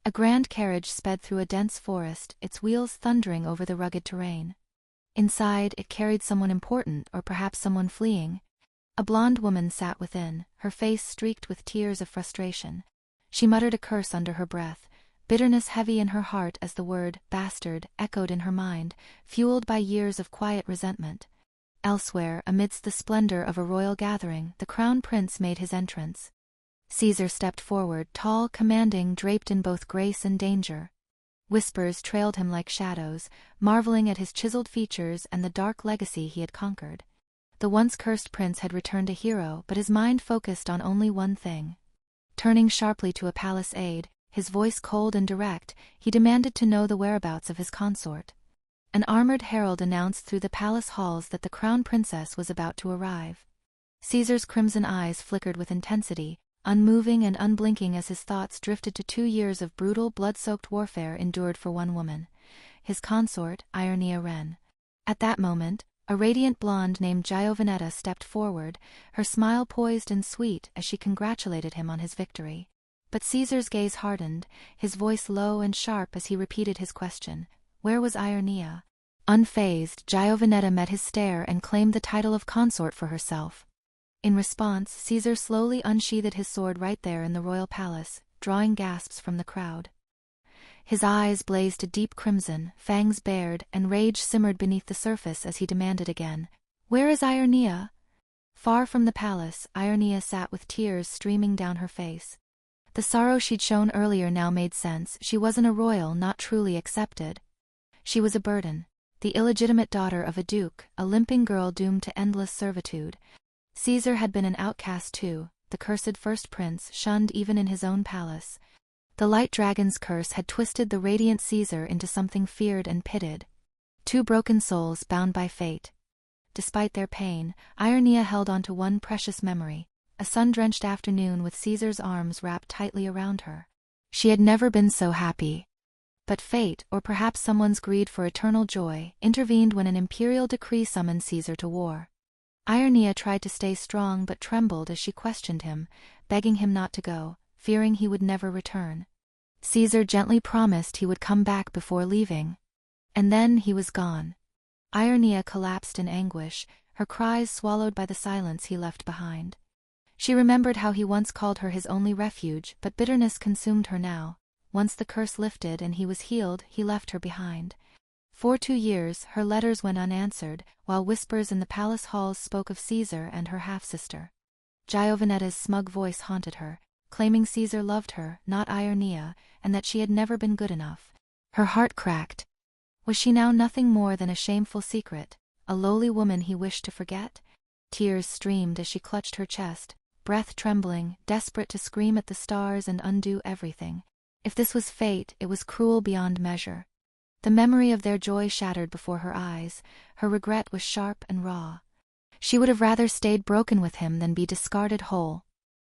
A grand carriage sped through a dense forest, its wheels thundering over the rugged terrain. Inside, it carried someone important, or perhaps someone fleeing. A blonde woman sat within, her face streaked with tears of frustration. She muttered a curse under her breath, bitterness heavy in her heart as the word "bastard" echoed in her mind, fueled by years of quiet resentment. Elsewhere, amidst the splendor of a royal gathering, the crown prince made his entrance. Caesar stepped forward, tall, commanding, draped in both grace and danger. Whispers trailed him like shadows, marveling at his chiseled features and the dark legacy he had conquered. The once cursed prince had returned a hero, but his mind focused on only one thing. Turning sharply to a palace aide, his voice cold and direct, he demanded to know the whereabouts of his consort. An armored herald announced through the palace halls that the crown princess was about to arrive. Caesar's crimson eyes flickered with intensity, unmoving and unblinking as his thoughts drifted to 2 years of brutal, blood-soaked warfare endured for one woman, his consort, Ireonia Wren. At that moment, a radiant blonde named Giovanetta stepped forward, her smile poised and sweet as she congratulated him on his victory. But Caesar's gaze hardened, his voice low and sharp as he repeated his question. Where was Ireonia? Unfazed, Giovanetta met his stare and claimed the title of consort for herself. In response, Caesar slowly unsheathed his sword right there in the royal palace, drawing gasps from the crowd. His eyes blazed a deep crimson, fangs bared, and rage simmered beneath the surface as he demanded again, "Where is Ireonia?" Far from the palace, Ireonia sat with tears streaming down her face. The sorrow she'd shown earlier now made sense. She wasn't a royal, not truly accepted. She was a burden, the illegitimate daughter of a duke, a limping girl doomed to endless servitude. Caesar had been an outcast too, the cursed first prince, shunned even in his own palace. The light dragon's curse had twisted the radiant Caesar into something feared and pitted. 2 broken souls bound by fate. Despite their pain, Ireonia held on to one precious memory, a sun-drenched afternoon with Caesar's arms wrapped tightly around her. She had never been so happy. But fate, or perhaps someone's greed for eternal joy, intervened when an imperial decree summoned Caesar to war. Ireonia tried to stay strong but trembled as she questioned him, begging him not to go, fearing he would never return. Caesar gently promised he would come back before leaving. And then he was gone. Ireonia collapsed in anguish, her cries swallowed by the silence he left behind. She remembered how he once called her his only refuge, but bitterness consumed her now. Once the curse lifted and he was healed, he left her behind. For 2 years, her letters went unanswered, while whispers in the palace halls spoke of Caesar and her half-sister. Giovanetta's smug voice haunted her, claiming Caesar loved her, not Ireonia, and that she had never been good enough. Her heart cracked. Was she now nothing more than a shameful secret, a lowly woman he wished to forget? Tears streamed as she clutched her chest, breath trembling, desperate to scream at the stars and undo everything. If this was fate, it was cruel beyond measure. The memory of their joy shattered before her eyes, her regret was sharp and raw. She would have rather stayed broken with him than be discarded whole.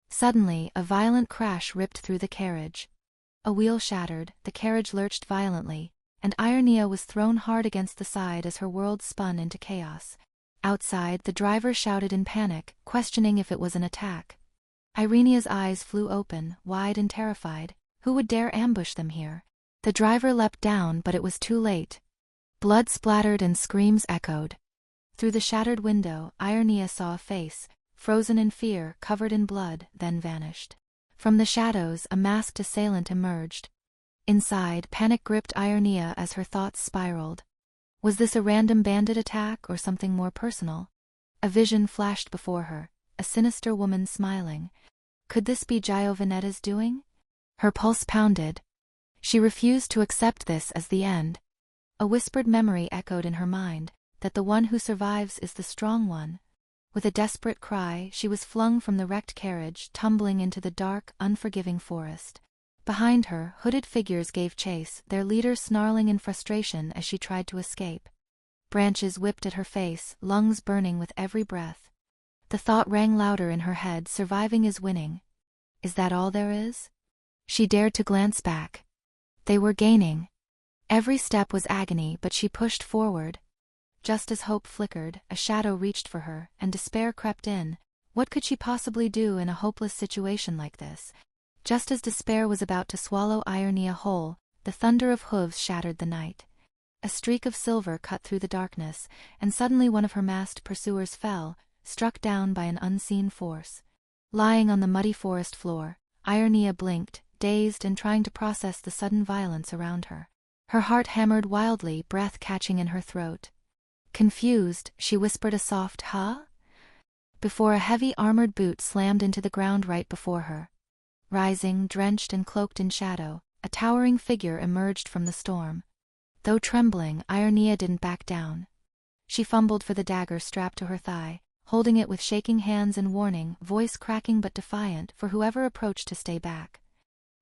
Suddenly, a violent crash ripped through the carriage. A wheel shattered, the carriage lurched violently, and Ireonia was thrown hard against the side as her world spun into chaos. Outside, the driver shouted in panic, questioning if it was an attack. Ireonia's eyes flew open, wide and terrified. Who would dare ambush them here? The driver leapt down, but it was too late. Blood splattered and screams echoed. Through the shattered window, Ireonia saw a face, frozen in fear, covered in blood, then vanished. From the shadows, a masked assailant emerged. Inside, panic gripped Ireonia as her thoughts spiraled. Was this a random bandit attack or something more personal? A vision flashed before her, a sinister woman smiling. Could this be Giovanetta's doing? Her pulse pounded. She refused to accept this as the end. A whispered memory echoed in her mind, that the one who survives is the strong one. With a desperate cry, she was flung from the wrecked carriage, tumbling into the dark, unforgiving forest. Behind her, hooded figures gave chase, their leader snarling in frustration as she tried to escape. Branches whipped at her face, lungs burning with every breath. The thought rang louder in her head, surviving is winning. Is that all there is? She dared to glance back. They were gaining. Every step was agony, but she pushed forward. Just as hope flickered, a shadow reached for her, and despair crept in. What could she possibly do in a hopeless situation like this? Just as despair was about to swallow Ironia whole, the thunder of hooves shattered the night. A streak of silver cut through the darkness, and suddenly one of her masked pursuers fell, struck down by an unseen force. Lying on the muddy forest floor, Ironia blinked, dazed and trying to process the sudden violence around her. Her heart hammered wildly, breath catching in her throat. Confused, she whispered a soft "huh?" before a heavy armored boot slammed into the ground right before her. Rising, drenched and cloaked in shadow, a towering figure emerged from the storm. Though trembling, Ironia didn't back down. She fumbled for the dagger strapped to her thigh, holding it with shaking hands and warning, voice cracking but defiant for whoever approached to stay back.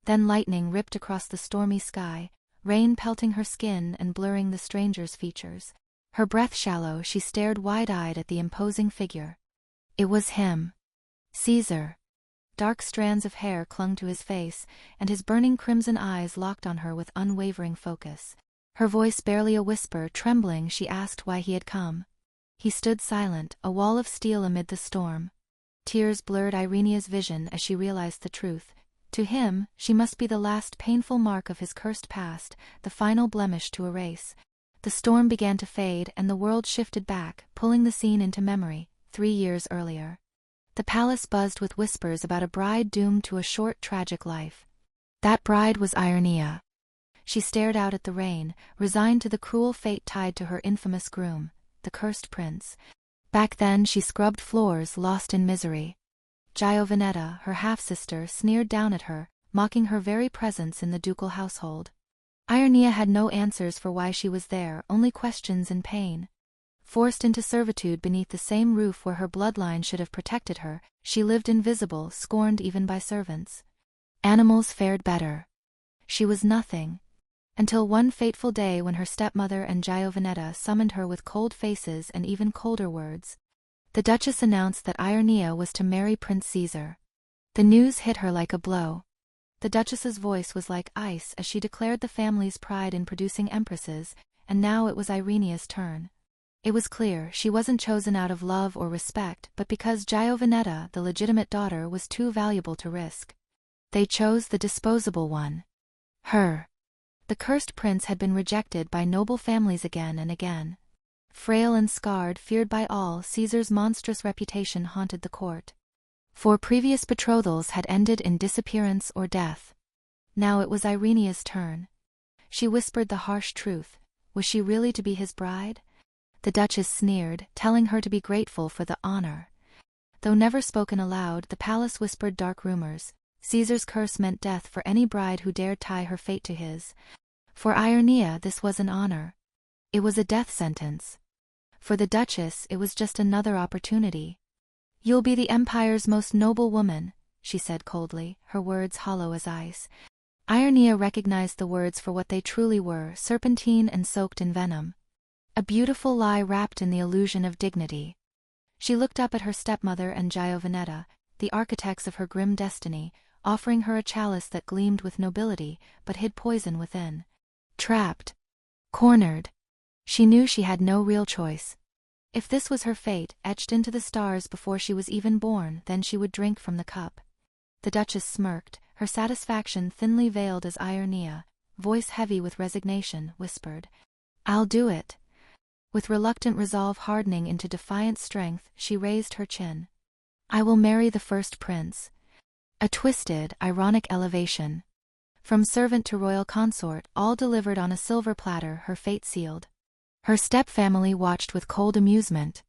Then lightning ripped across the stormy sky, rain pelting her skin and blurring the stranger's features. Her breath shallow, she stared wide-eyed at the imposing figure. It was him. Caesar. Dark strands of hair clung to his face, and his burning crimson eyes locked on her with unwavering focus. Her voice barely a whisper, trembling, she asked why he had come. He stood silent, a wall of steel amid the storm. Tears blurred Irenia's vision as she realized the truth. To him, she must be the last painful mark of his cursed past, the final blemish to erase. The storm began to fade, and the world shifted back, pulling the scene into memory, 3 years earlier. The palace buzzed with whispers about a bride doomed to a short, tragic life. That bride was Ironia. She stared out at the rain, resigned to the cruel fate tied to her infamous groom, the cursed prince. Back then she scrubbed floors, lost in misery. Giovanetta, her half-sister, sneered down at her, mocking her very presence in the ducal household. Ironia had no answers for why she was there, only questions and pain. Forced into servitude beneath the same roof where her bloodline should have protected her, she lived invisible, scorned even by servants. Animals fared better. She was nothing. Until one fateful day when her stepmother and Giovanetta summoned her with cold faces and even colder words. The Duchess announced that Ironia was to marry Prince Caesar. The news hit her like a blow. The Duchess's voice was like ice as she declared the family's pride in producing empresses, and now it was Irenia's turn. It was clear she wasn't chosen out of love or respect, but because Giovanetta, the legitimate daughter, was too valuable to risk. They chose the disposable one. Her. The cursed prince had been rejected by noble families again and again. Frail and scarred, feared by all, Caesar's monstrous reputation haunted the court. 4 previous betrothals had ended in disappearance or death. Now it was Irenia's turn. She whispered the harsh truth. Was she really to be his bride? The Duchess sneered, telling her to be grateful for the honor. Though never spoken aloud, the palace whispered dark rumors. Caesar's curse meant death for any bride who dared tie her fate to his. For Ironia, this was an honor. It was a death sentence. For the Duchess, it was just another opportunity. "You'll be the Empire's most noble woman," she said coldly, her words hollow as ice. Ironia recognized the words for what they truly were, serpentine and soaked in venom. A beautiful lie wrapped in the illusion of dignity. She looked up at her stepmother and Giovanetta, the architects of her grim destiny, offering her a chalice that gleamed with nobility, but hid poison within. Trapped. Cornered. She knew she had no real choice. If this was her fate, etched into the stars before she was even born, then she would drink from the cup. The Duchess smirked, her satisfaction thinly veiled as Ironia, voice heavy with resignation, whispered, "I'll do it." With reluctant resolve hardening into defiant strength, she raised her chin. "I will marry the first prince." A twisted, ironic elevation. From servant to royal consort, all delivered on a silver platter, her fate sealed. Her step-family watched with cold amusement.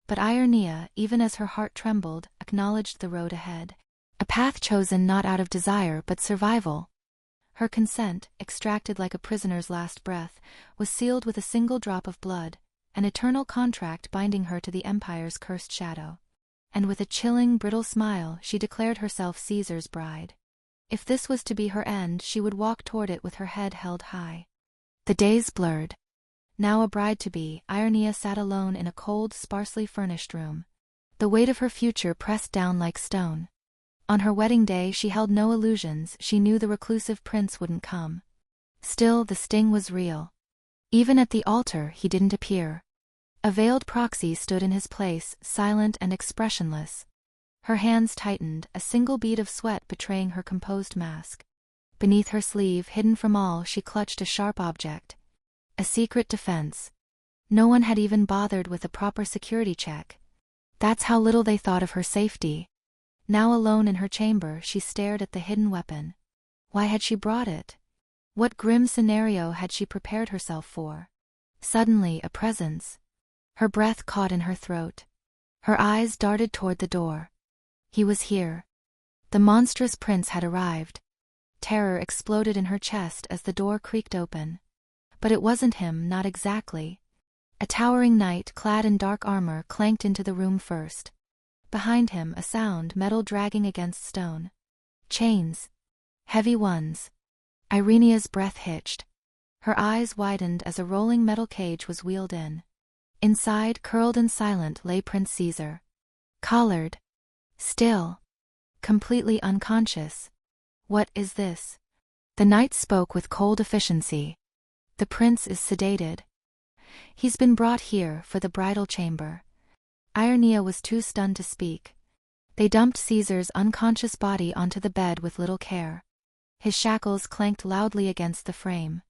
But Ironia, even as her heart trembled, acknowledged the road ahead. A path chosen not out of desire but survival. Her consent, extracted like a prisoner's last breath, was sealed with a single drop of blood, an eternal contract binding her to the Empire's cursed shadow. And with a chilling, brittle smile, she declared herself Caesar's bride. If this was to be her end, she would walk toward it with her head held high. The days blurred. Now a bride-to-be, Ironia sat alone in a cold, sparsely furnished room. The weight of her future pressed down like stone. On her wedding day she held no illusions, she knew the reclusive prince wouldn't come. Still, the sting was real. Even at the altar, he didn't appear. A veiled proxy stood in his place, silent and expressionless. Her hands tightened, a single bead of sweat betraying her composed mask. Beneath her sleeve, hidden from all, she clutched a sharp object. A secret defense. No one had even bothered with a proper security check. That's how little they thought of her safety. Now alone in her chamber, she stared at the hidden weapon. Why had she brought it? What grim scenario had she prepared herself for? Suddenly, a presence. Her breath caught in her throat. Her eyes darted toward the door. He was here. The monstrous prince had arrived. Terror exploded in her chest as the door creaked open. But it wasn't him, not exactly. A towering knight clad in dark armor clanked into the room first. Behind him, a sound, metal dragging against stone. Chains. Heavy ones. Ireonia's breath hitched. Her eyes widened as a rolling metal cage was wheeled in. Inside, curled and silent, lay Prince Caesar. Collared. Still. Completely unconscious. What is this? The knight spoke with cold efficiency. The prince is sedated. He's been brought here for the bridal chamber. Ireonia was too stunned to speak. They dumped Caesar's unconscious body onto the bed with little care. His shackles clanked loudly against the frame.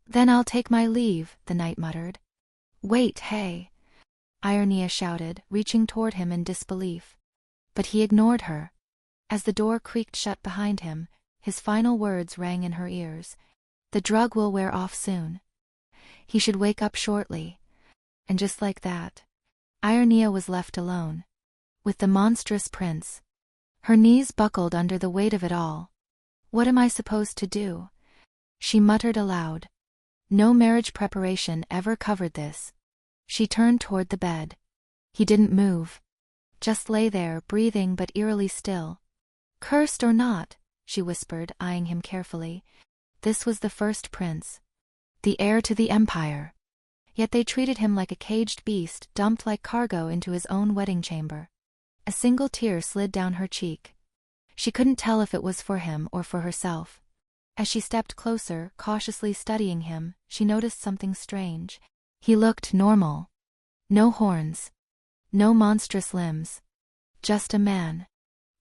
Then I'll take my leave, the knight muttered. Wait, hey! Ireonia shouted, reaching toward him in disbelief. But he ignored her. As the door creaked shut behind him, his final words rang in her ears. The drug will wear off soon. He should wake up shortly. And just like that, Ireonia was left alone. With the monstrous prince. Her knees buckled under the weight of it all. What am I supposed to do? She muttered aloud. No marriage preparation ever covered this. She turned toward the bed. He didn't move. Just lay there, breathing but eerily still. Cursed or not, she whispered, eyeing him carefully. This was the first prince. The heir to the empire. Yet they treated him like a caged beast, dumped like cargo into his own wedding chamber. A single tear slid down her cheek. She couldn't tell if it was for him or for herself. As she stepped closer, cautiously studying him, she noticed something strange. He looked normal. No horns. No monstrous limbs. Just a man.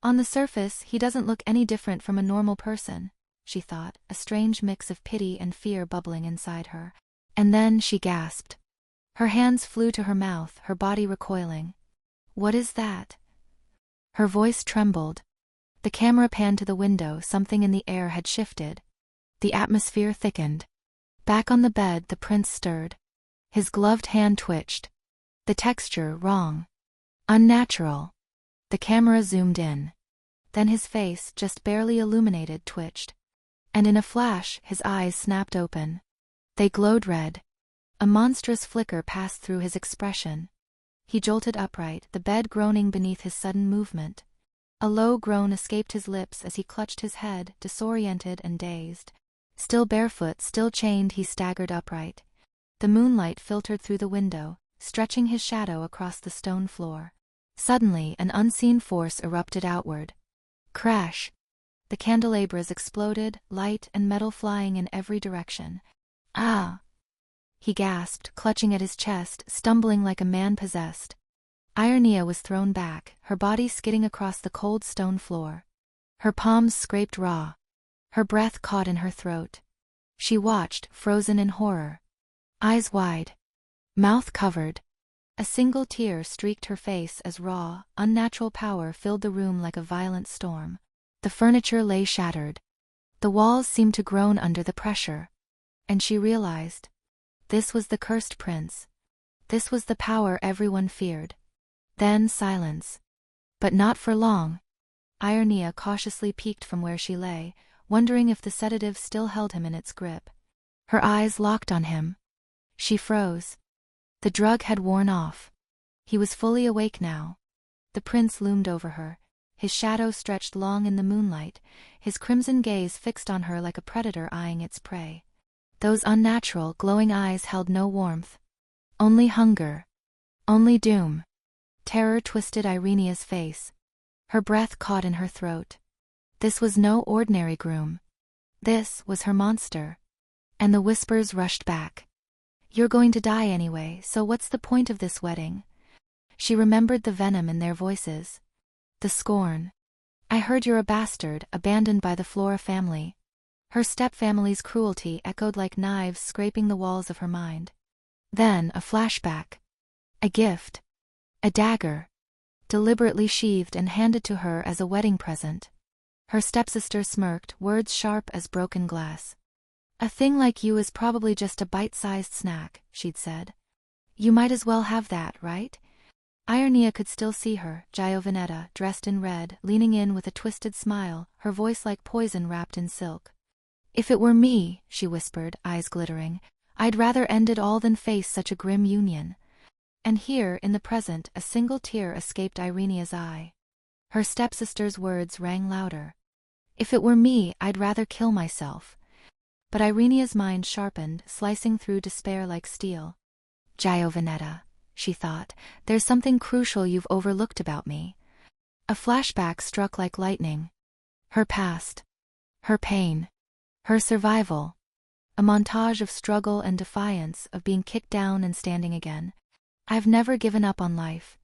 On the surface, he doesn't look any different from a normal person, she thought, a strange mix of pity and fear bubbling inside her. And then she gasped. Her hands flew to her mouth, her body recoiling. What is that? Her voice trembled. The camera panned to the window, something in the air had shifted. The atmosphere thickened. Back on the bed, the prince stirred. His gloved hand twitched. The texture wrong. Unnatural. The camera zoomed in. Then his face, just barely illuminated, twitched. And in a flash, his eyes snapped open. They glowed red. A monstrous flicker passed through his expression. He jolted upright, the bed groaning beneath his sudden movement. A low groan escaped his lips as he clutched his head, disoriented and dazed. Still barefoot, still chained, he staggered upright. The moonlight filtered through the window, stretching his shadow across the stone floor. Suddenly, an unseen force erupted outward. Crash! The candelabras exploded, light and metal flying in every direction. Ah! He gasped, clutching at his chest, stumbling like a man possessed. Ireonia was thrown back, her body skidding across the cold stone floor. Her palms scraped raw. Her breath caught in her throat. She watched, frozen in horror. Eyes wide. Mouth covered. A single tear streaked her face as raw, unnatural power filled the room like a violent storm. The furniture lay shattered. The walls seemed to groan under the pressure. And she realized. This was the cursed prince. This was the power everyone feared. Then silence. But not for long. Ireonia cautiously peeked from where she lay, wondering if the sedative still held him in its grip. Her eyes locked on him. She froze. The drug had worn off. He was fully awake now. The prince loomed over her. His shadow stretched long in the moonlight, his crimson gaze fixed on her like a predator eyeing its prey. Those unnatural, glowing eyes held no warmth. Only hunger. Only doom. Terror twisted Ireonia's face. Her breath caught in her throat. This was no ordinary groom. This was her monster. And the whispers rushed back. You're going to die anyway, so what's the point of this wedding? She remembered the venom in their voices. The scorn. I heard you're a bastard, abandoned by the Flora family. Her stepfamily's cruelty echoed like knives scraping the walls of her mind. Then a flashback. A gift. A dagger. Deliberately sheathed and handed to her as a wedding present. Her stepsister smirked, words sharp as broken glass. A thing like you is probably just a bite-sized snack, she'd said. You might as well have that, right? Ironia could still see her, Giovanetta, dressed in red, leaning in with a twisted smile, her voice like poison wrapped in silk. If it were me, she whispered, eyes glittering, I'd rather end it all than face such a grim union. And here, in the present, a single tear escaped Ireonia's eye. Her stepsister's words rang louder. If it were me, I'd rather kill myself. But Ireonia's mind sharpened, slicing through despair like steel. Giovanetta, she thought, there's something crucial you've overlooked about me. A flashback struck like lightning. Her past. Her pain. Her survival. A montage of struggle and defiance, of being kicked down and standing again. I've never given up on life.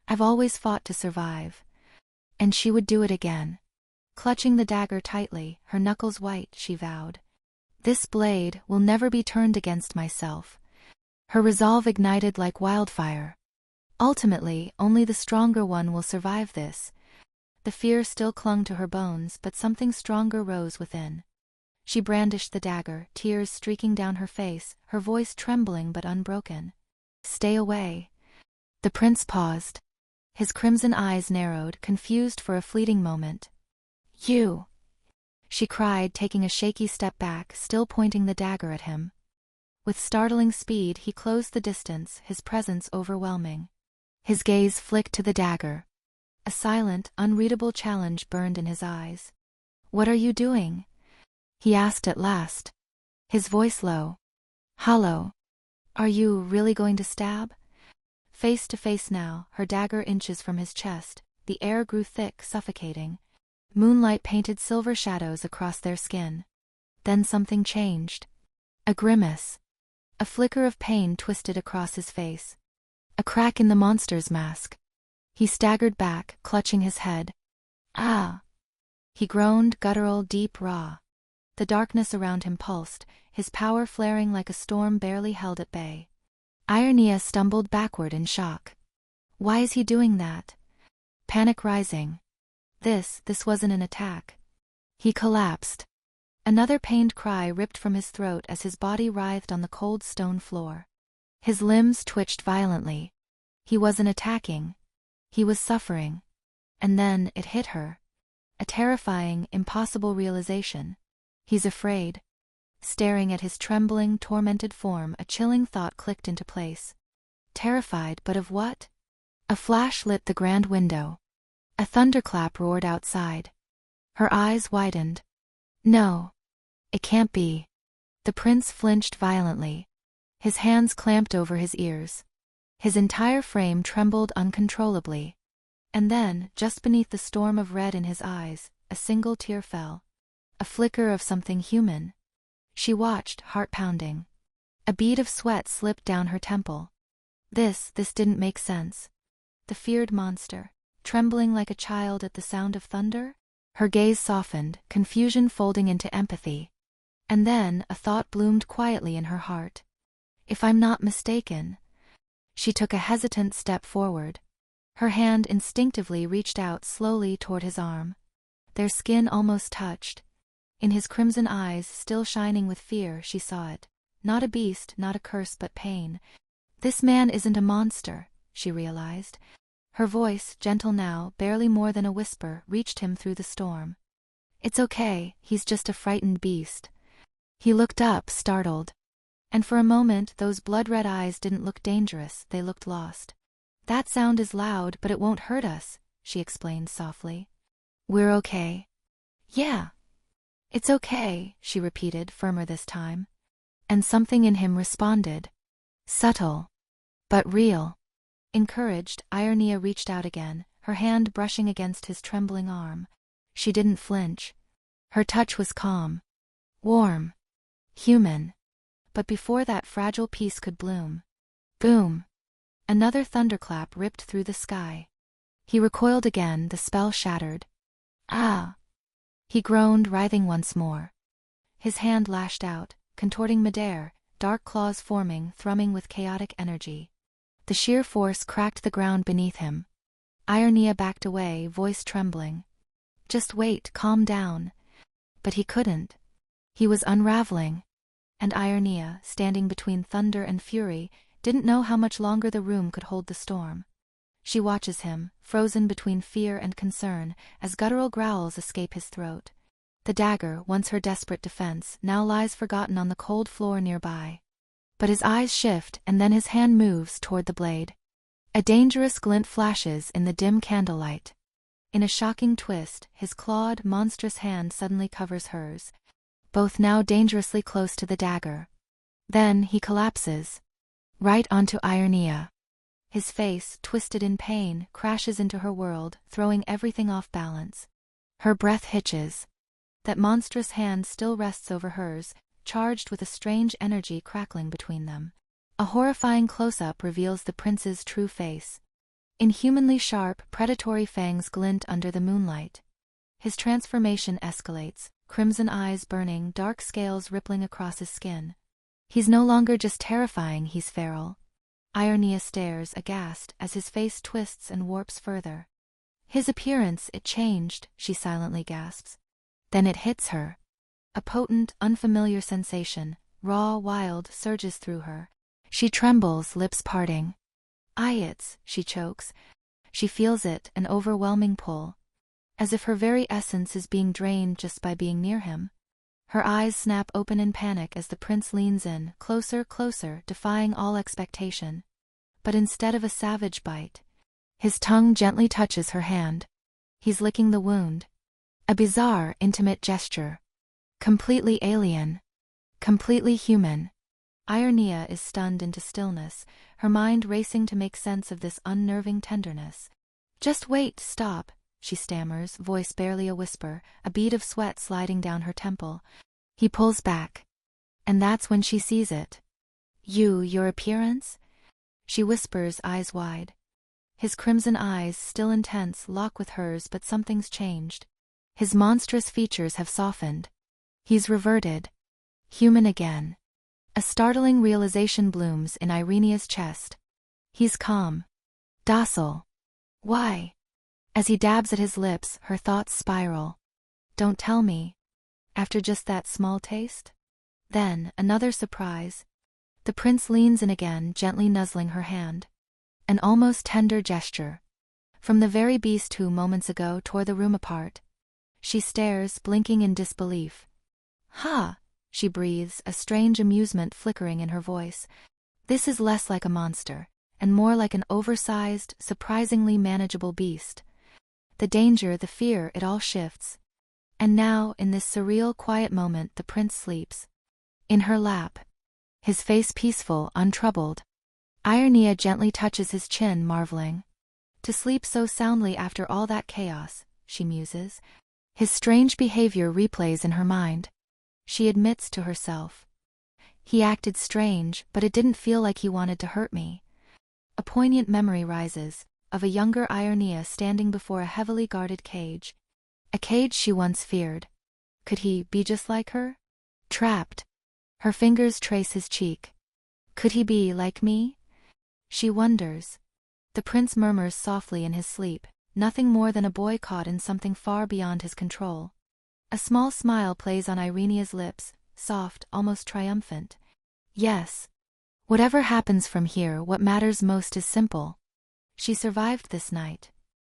I've always fought to survive. And she would do it again. Clutching the dagger tightly, her knuckles white, she vowed. This blade will never be turned against myself. Her resolve ignited like wildfire. Ultimately, only the stronger one will survive this. The fear still clung to her bones, but something stronger rose within. She brandished the dagger, tears streaking down her face, her voice trembling but unbroken. Stay away. The prince paused. His crimson eyes narrowed, confused for a fleeting moment. You! She cried, taking a shaky step back, still pointing the dagger at him. With startling speed he closed the distance, his presence overwhelming. His gaze flicked to the dagger. A silent, unreadable challenge burned in his eyes. What are you doing? He asked at last. His voice low. Hollow. Are you really going to stab? Face to face now, her dagger inches from his chest, the air grew thick, suffocating. Moonlight painted silver shadows across their skin. Then something changed. A grimace. A flicker of pain twisted across his face. A crack in the monster's mask. He staggered back, clutching his head. Ah! He groaned, guttural, deep, raw. The darkness around him pulsed, his power flaring like a storm barely held at bay. Ironia stumbled backward in shock. Why is he doing that? Panic rising. This wasn't an attack. He collapsed. Another pained cry ripped from his throat as his body writhed on the cold stone floor. His limbs twitched violently. He wasn't attacking. He was suffering. And then it hit her. A terrifying, impossible realization. He's afraid. Staring at his trembling, tormented form, a chilling thought clicked into place. Terrified, but of what? A flash lit the grand window. A thunderclap roared outside. Her eyes widened. No. It can't be. The prince flinched violently. His hands clamped over his ears. His entire frame trembled uncontrollably. And then, just beneath the storm of red in his eyes, a single tear fell. A flicker of something human. She watched, heart pounding. A bead of sweat slipped down her temple. This didn't make sense. The feared monster, trembling like a child at the sound of thunder? Her gaze softened, confusion folding into empathy. And then a thought bloomed quietly in her heart. If I'm not mistaken. She took a hesitant step forward. Her hand instinctively reached out slowly toward his arm. Their skin almost touched. In his crimson eyes, still shining with fear, she saw it. Not a beast, not a curse, but pain. This man isn't a monster, she realized. Her voice, gentle now, barely more than a whisper, reached him through the storm. It's okay, he's just a frightened beast. He looked up, startled. And for a moment those blood-red eyes didn't look dangerous, they looked lost. That sound is loud, but it won't hurt us, she explained softly. We're okay. Yeah. It's okay, she repeated, firmer this time. And something in him responded. Subtle. But real. Encouraged, Ironia reached out again, her hand brushing against his trembling arm. She didn't flinch. Her touch was calm. Warm. Human. But before that fragile peace could bloom. Boom. Another thunderclap ripped through the sky. He recoiled again, the spell shattered. Ah! He groaned, writhing once more. His hand lashed out, contorting midair, dark claws forming, thrumming with chaotic energy. The sheer force cracked the ground beneath him. Ironia backed away, voice trembling. Just wait, calm down. But he couldn't. He was unraveling. And Ironia, standing between thunder and fury, didn't know how much longer the room could hold the storm. She watches him, frozen between fear and concern, as guttural growls escape his throat. The dagger, once her desperate defense, now lies forgotten on the cold floor nearby. But his eyes shift, and then his hand moves toward the blade. A dangerous glint flashes in the dim candlelight. In a shocking twist, his clawed, monstrous hand suddenly covers hers, both now dangerously close to the dagger. Then he collapses. Right onto Ironia. His face, twisted in pain, crashes into her world, throwing everything off balance. Her breath hitches. That monstrous hand still rests over hers, charged with a strange energy crackling between them. A horrifying close-up reveals the prince's true face. Inhumanly sharp, predatory fangs glint under the moonlight. His transformation escalates, crimson eyes burning, dark scales rippling across his skin. He's no longer just terrifying, he's feral. Ironia stares, aghast, as his face twists and warps further. His appearance, it changed, she silently gasps. Then it hits her. A potent, unfamiliar sensation, raw, wild, surges through her. She trembles, lips parting. She chokes. She feels it, an overwhelming pull. As if her very essence is being drained just by being near him. Her eyes snap open in panic as the prince leans in, closer, closer, defying all expectation. But instead of a savage bite, his tongue gently touches her hand. He's licking the wound. A bizarre, intimate gesture. Completely alien. Completely human. Ironia is stunned into stillness, her mind racing to make sense of this unnerving tenderness. Just wait, stop, she stammers, voice barely a whisper, a bead of sweat sliding down her temple. He pulls back. And that's when she sees it. Your appearance? She whispers, eyes wide. His crimson eyes, still intense, lock with hers, but something's changed. His monstrous features have softened. He's reverted. Human again. A startling realization blooms in Irenia's chest. He's calm. Docile. Why? As he dabs at his lips, her thoughts spiral. Don't tell me. After just that small taste? Then, another surprise. The prince leans in again, gently nuzzling her hand. An almost tender gesture. From the very beast who, moments ago, tore the room apart. She stares, blinking in disbelief. Ha! She breathes, a strange amusement flickering in her voice. This is less like a monster, and more like an oversized, surprisingly manageable beast. The danger, the fear, it all shifts. And now, in this surreal, quiet moment, the prince sleeps. In her lap. His face peaceful, untroubled. Ironia gently touches his chin, marveling. To sleep so soundly after all that chaos, she muses. His strange behavior replays in her mind. She admits to herself. He acted strange, but it didn't feel like he wanted to hurt me. A poignant memory rises, of a younger Ironia standing before a heavily guarded cage. A cage she once feared. Could he be just like her? Trapped. Her fingers trace his cheek. Could he be like me? She wonders. The prince murmurs softly in his sleep, nothing more than a boy caught in something far beyond his control. A small smile plays on Irenia's lips, soft, almost triumphant. Yes. Whatever happens from here, what matters most is simple. She survived this night.